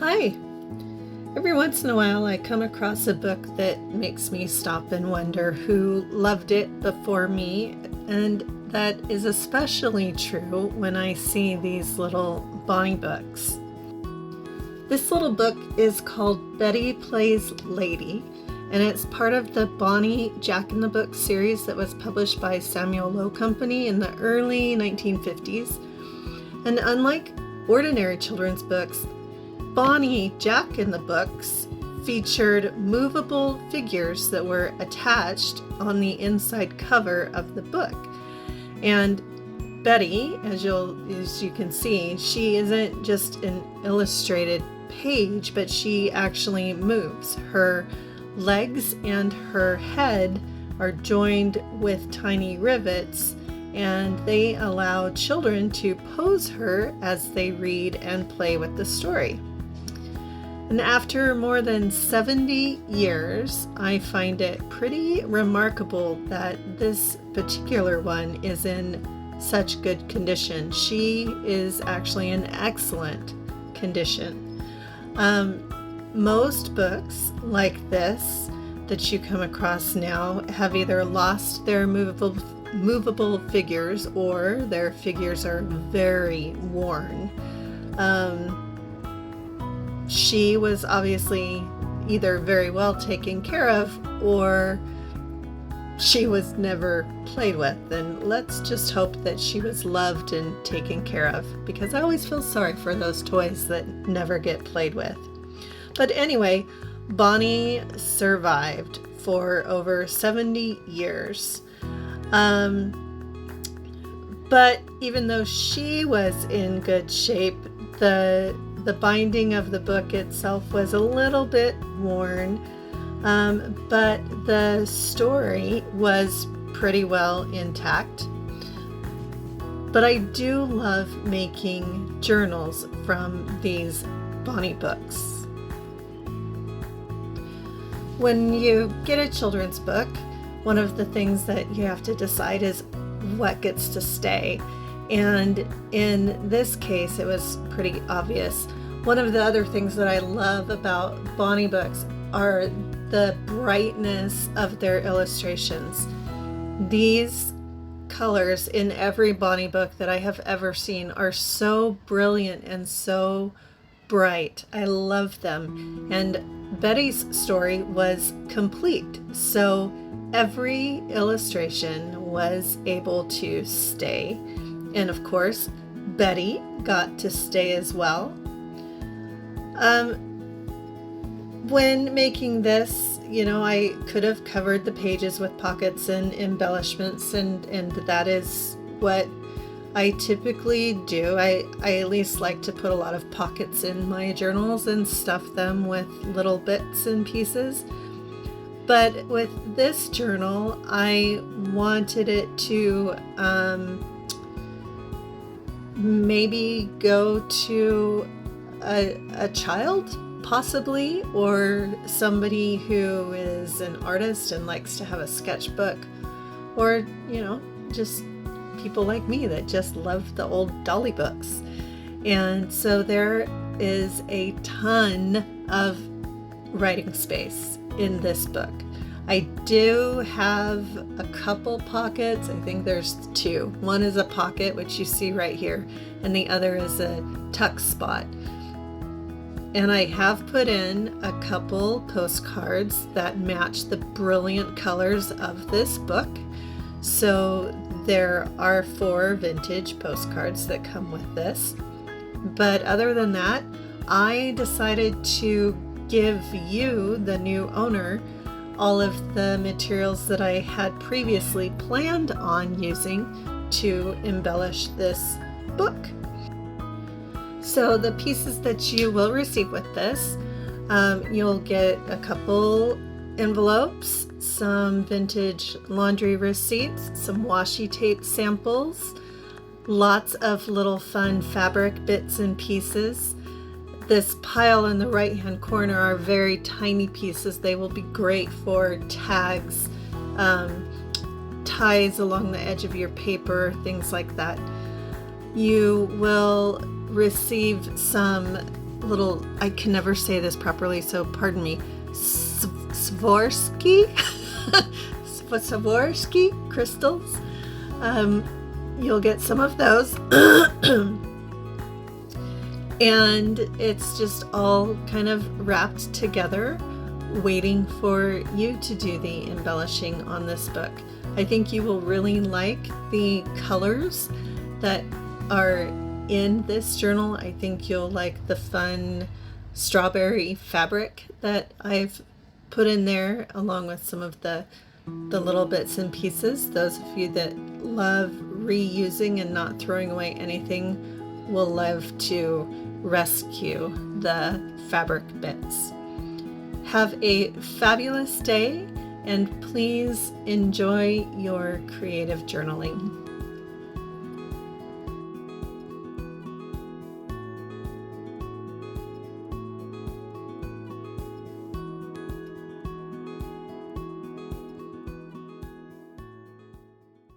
Hi! Every once in a while I come across a book that makes me stop and wonder who loved it before me, and that is especially true when I see these little Bonnie books. This little book is called Betty Plays Lady, and it's part of the Bonnie Jack in the Book series that was published by Samuel Lowe Company in the early 1950s. And unlike ordinary children's books, Bonnie Jack in the Books featured movable figures that were attached on the inside cover of the book. And Betty, as you can see, she isn't just an illustrated page, but she actually moves. Her legs and her head are joined with tiny rivets, and they allow children to pose her as they read and play with the story. And after more than 70 years, I find it pretty remarkable that this particular one is in such good condition. She is actually in excellent condition. Most books like this that you come across now have either lost their movable figures, or their figures are very worn. She was obviously either very well taken care of, or she was never played with. And let's just hope that she was loved and taken care of, because I always feel sorry for those toys that never get played with. But anyway, Bonnie survived for over 70 years. But even though she was in good shape, the binding of the book itself was a little bit worn, but the story was pretty well intact. But I do love making journals from these Bonnie books. When you get a children's book, one of the things that you have to decide is what gets to stay. And in this case, it was pretty obvious. One of the other things that I love about Bonnie books are the brightness of their illustrations. These colors in every Bonnie book that I have ever seen are so brilliant and so bright. I love them. And Betty's story was complete, so every illustration was able to stay. And of course, Betty got to stay as well. When making this, I could have covered the pages with pockets and embellishments, and that is what I typically do. I at least like to put a lot of pockets in my journals and stuff them with little bits and pieces. But with this journal, I wanted it to maybe go to a child, possibly, or somebody who is an artist and likes to have a sketchbook, or just people like me that just love the old dolly books. And so there is a ton of writing space in this book. I do have a couple pockets. I think there's two. One is a pocket, which you see right here, and the other is a tuck spot. And I have put in a couple postcards that match the brilliant colors of this book. So there are 4 vintage postcards that come with this. But other than that, I decided to give you, the new owner, all of the materials that I had previously planned on using to embellish this book. So the pieces that you will receive with this, you'll get a couple envelopes, some vintage laundry receipts, some washi tape samples, lots of little fun fabric bits and pieces. This pile in the right hand corner are very tiny pieces. They will be great for tags, ties along the edge of your paper, things like that. You will receive some little, I can never say this properly, so pardon me, Swarovski, Swarovski crystals. You'll get some of those. And it's just all kind of wrapped together, waiting for you to do the embellishing on this book. I think you will really like the colors that are in this journal. I think you'll like the fun strawberry fabric that I've put in there, along with some of the little bits and pieces. Those of you that love reusing and not throwing away anything will love to rescue the fabric bits. Have a fabulous day, and please enjoy your creative journaling.